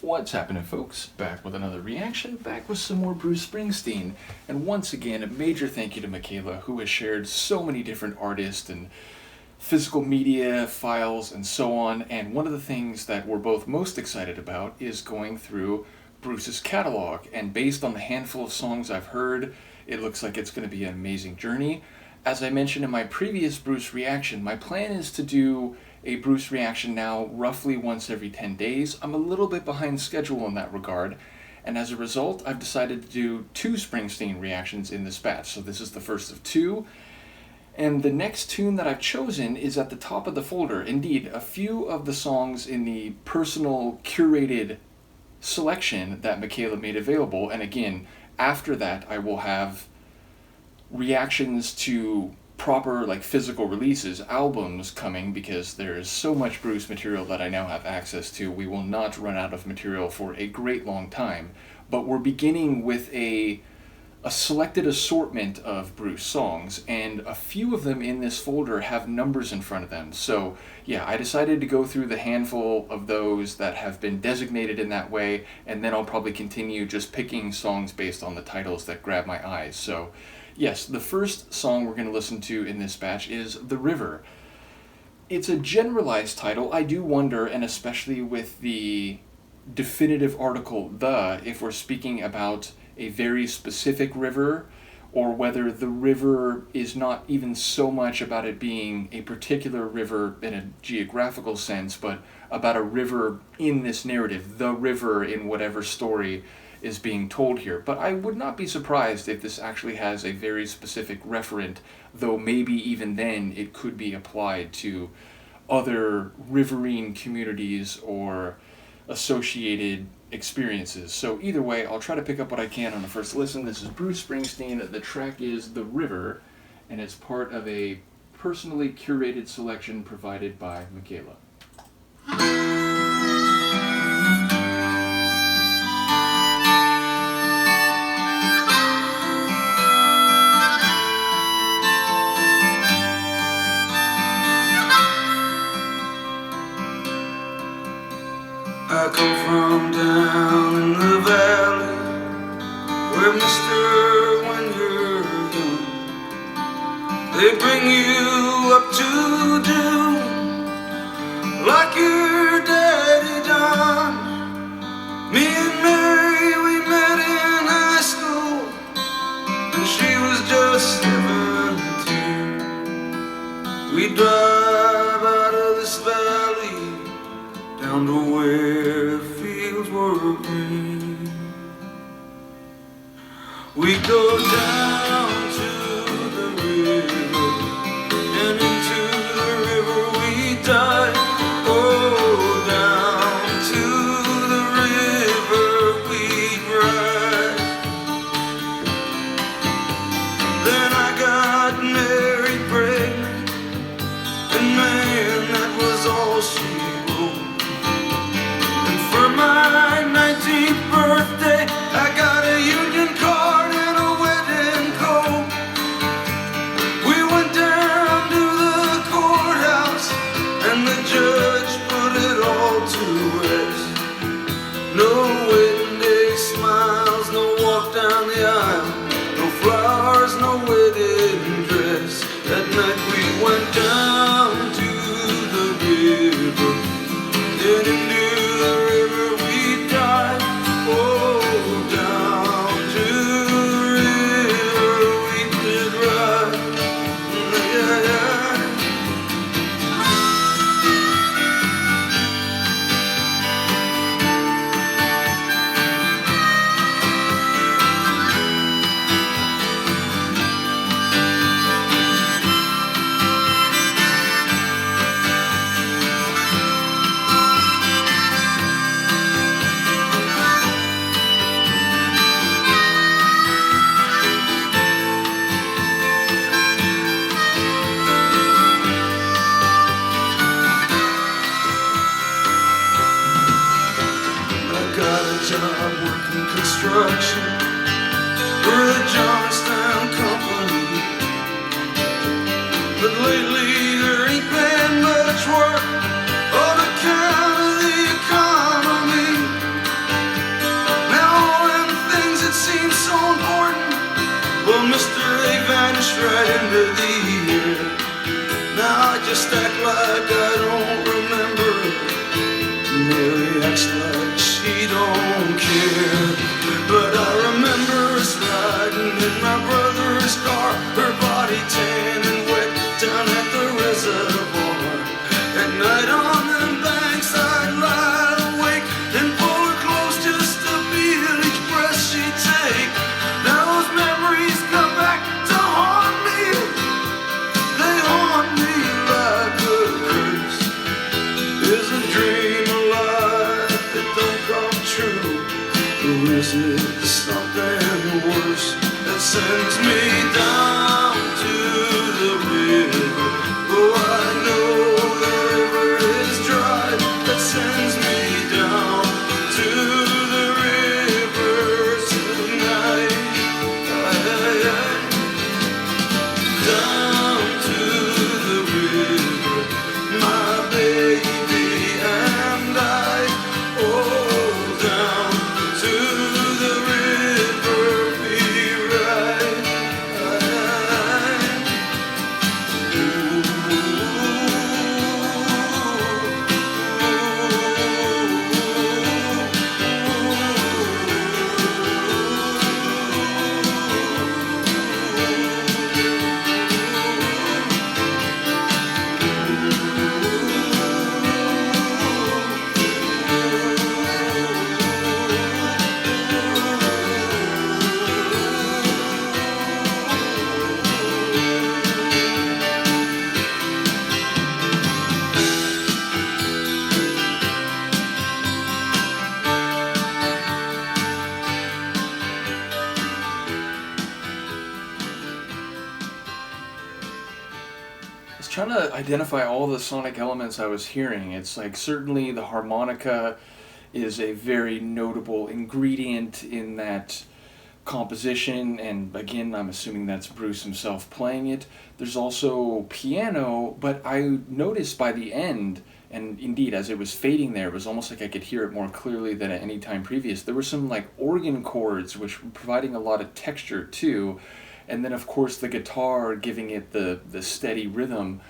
What's happening, folks? Back with another reaction, back with some more Bruce Springsteen. And once again, a major thank you to Michaela, who has shared so many different artists and physical media files and so on. And one of the things that we're both most excited about is going through Bruce's catalog. And based on the handful of songs I've heard, it looks like it's going to be an amazing journey. As I mentioned in my previous Bruce reaction, my plan is to do a Bruce reaction now roughly once every 10 days. I'm a little bit behind schedule in that regard, and as a result, I've decided to do 2 Springsteen reactions in this batch. So this is the first of 2, and the next tune that I've chosen is at the top of the folder. Indeed, a few of the songs in the personal curated selection that Michaela made available, and again, after that I will have reactions to proper physical releases, albums coming, because there is so much Bruce material that I now have access to. We will not run out of material for a great long time, but we're beginning with a selected assortment of Bruce songs, and a few of them in this folder have numbers in front of them. So yeah, I decided to go through the handful of those that have been designated in that way, and then I'll probably continue just picking songs based on the titles that grab my eyes. So yes, the first song we're going to listen to in this batch is The River. It's a generalized title. I do wonder, and especially with the definitive article the, if we're speaking about a very specific river, or whether the river is not even so much about it being a particular river in a geographical sense, but about a river in this narrative, the river in whatever story is being told here. But I would not be surprised if this actually has a very specific referent, though maybe even then it could be applied to other riverine communities or associated experiences. So either way, I'll try to pick up what I can on the first listen. This is Bruce Springsteen. The track is The River, and it's part of a personally curated selection provided by Michaela. I come from down in the valley, where mister, when you're young, they bring you up to do like your daddy done. Me and Mary, we met in high school, and she was just 17. We drive out of this valley down to where the fields were green. We go down to the river, and into the river we dive. Oh, down to the river we ride. Then I got married pregnant, and man, that was all she wrote. For my 19th birthday, I got a union card and a wedding coat. We went down to the courthouse, and the judge put it all to rest. No wedding day smiles, no walk down the aisle, no flowers, no wedding dress. That night we went down to the river, and into the river we dive. Oh, down to the river we did ride. Yeah, yeah. Job working construction for the Johnstown Company, but lately there ain't been much work on account of the economy. right into the air. Now I just act like I don't remember. Mary acts like she don't care. But I remember us riding in my brother's car, her body tan and wet down at the reservoir. At night on them banks I'd lie awake and pull her close just to feel each breath she'd take. Now those memories come back to haunt me. They haunt me like a curse. Is a dream a lie that don't come true? Or is it something worse that sends me down to the river? Oh, I know the river is dry. That sends me down to the river tonight. Down to the river, my baby and I. Oh, down to the river we ride. I was trying to identify all the sonic elements I was hearing. It's like certainly the harmonica is a very notable ingredient in that composition, and again, I'm assuming that's Bruce himself playing it. There's also piano, but I noticed by the end, and indeed as it was fading there, it was almost like I could hear it more clearly than at any time previous. There were some like organ chords which were providing a lot of texture too, and then of course the guitar giving it the steady rhythm.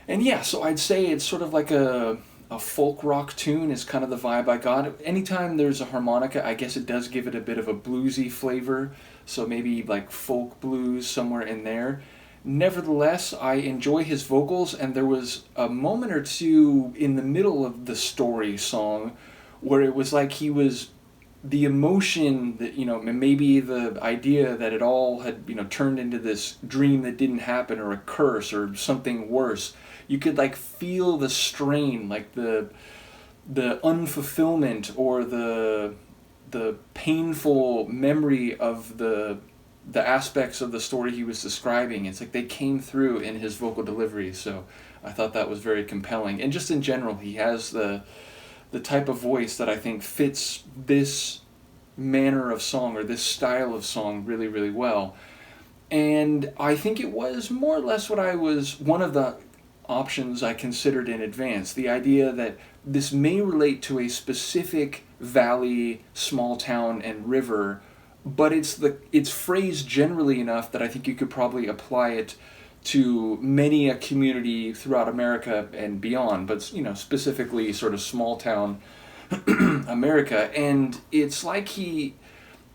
And yeah, so I'd say it's sort of like a folk rock tune is kind of the vibe I got. Anytime there's a harmonica, I guess it does give it a bit of a bluesy flavor, so maybe like folk blues somewhere in there. Nevertheless, I enjoy his vocals, and there was a moment or two in the middle of the story song where it was like he was, the emotion that, you know, maybe the idea that it all had, you know, turned into this dream that didn't happen or a curse or something worse. You could like feel the strain, like the unfulfillment or the painful memory of the aspects of the story he was describing. It's like they came through in his vocal delivery, so I thought that was very compelling. And just in general, he has the type of voice that I think fits this manner of song or this style of song really, really well. And I think it was more or less one of the options I considered in advance. The idea that this may relate to a specific valley, small town, and river, but it's phrased generally enough that I think you could probably apply it to many a community throughout America and beyond, but you know, specifically sort of small town America. And it's like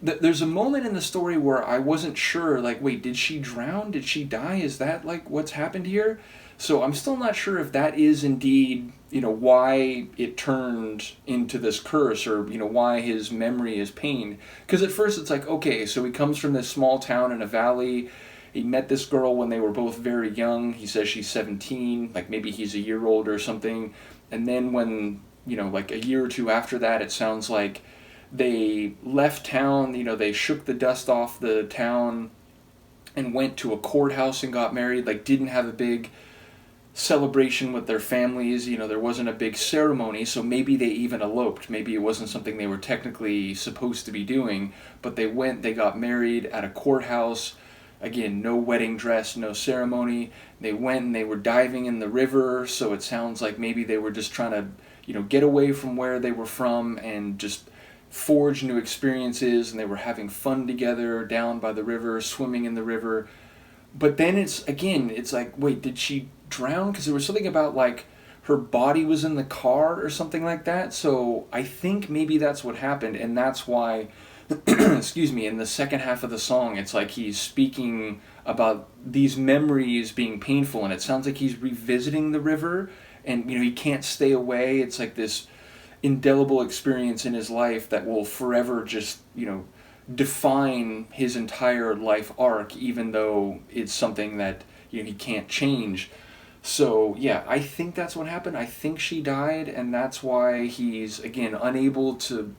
there's a moment in the story where I wasn't sure, like, wait, did she drown? Did she die? Is that like what's happened here? So I'm still not sure if that is indeed, you know, why it turned into this curse, or, you know, why his memory is pained. Because at first it's like, okay, so he comes from this small town in a valley. He met this girl when they were both very young. He says she's 17, like maybe he's a year old or something. And then when, you know, like a year or two after that, it sounds like they left town, you know, they shook the dust off the town and went to a courthouse and got married, like didn't have a big celebration with their families, you know, there wasn't a big ceremony, so maybe they even eloped. Maybe it wasn't something they were technically supposed to be doing, but they got married at a courthouse. Again, no wedding dress, no ceremony. They went and they were diving in the river, so it sounds like maybe they were just trying to, you know, get away from where they were from and just forge new experiences, and they were having fun together down by the river, swimming in the river. but then it's like, wait, did she drown? Because there was something about like her body was in the car or something like that. So I think maybe that's what happened, and that's why, excuse me, in the second half of the song, it's like he's speaking about these memories being painful, and it sounds like he's revisiting the river, and he can't stay away. It's like this indelible experience in his life that will forever just define his entire life arc, even though it's something that he can't change. So yeah, I think that's what happened. I think she died, and that's why he's again unable to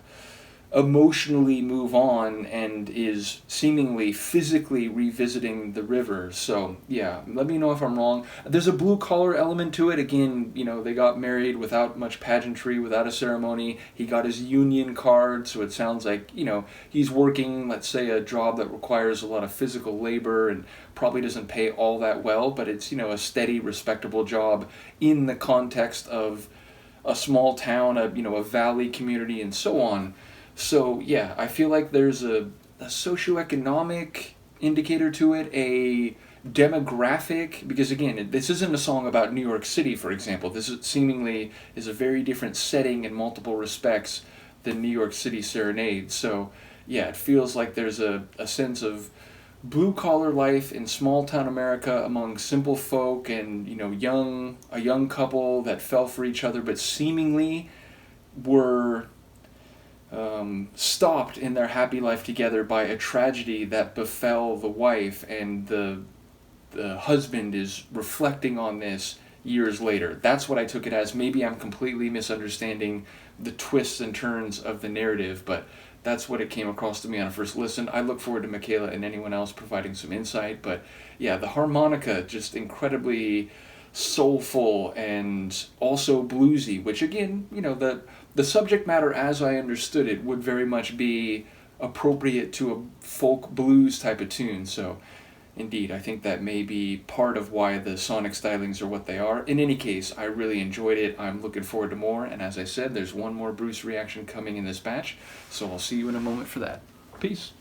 emotionally move on and is seemingly physically revisiting the river. So yeah, let me know if I'm wrong. There's a blue collar element to it. Again, they got married without much pageantry, without a ceremony. He got his union card, so it sounds like he's working, let's say, a job that requires a lot of physical labor and probably doesn't pay all that well, but it's a steady, respectable job in the context of a small town, a valley community, and so on. So yeah, I feel like there's a socioeconomic indicator to it, a demographic, because again, this isn't a song about New York City, for example. This seemingly is a very different setting in multiple respects than New York City Serenade. So yeah, it feels like there's a sense of blue-collar life in small-town America among simple folk and, a young couple that fell for each other but seemingly were stopped in their happy life together by a tragedy that befell the wife, and the husband is reflecting on this years later. That's what I took it as. Maybe I'm completely misunderstanding the twists and turns of the narrative, but that's what it came across to me on a first listen. I look forward to Michaela and anyone else providing some insight, but yeah, the harmonica just incredibly soulful and also bluesy, which again, the subject matter as I understood it would very much be appropriate to a folk blues type of tune. So indeed, I think that may be part of why the sonic stylings are what they are. In any case, I really enjoyed it. I'm looking forward to more, and as I said, there's one more Bruce reaction coming in this batch, so I'll see you in a moment for that. Peace.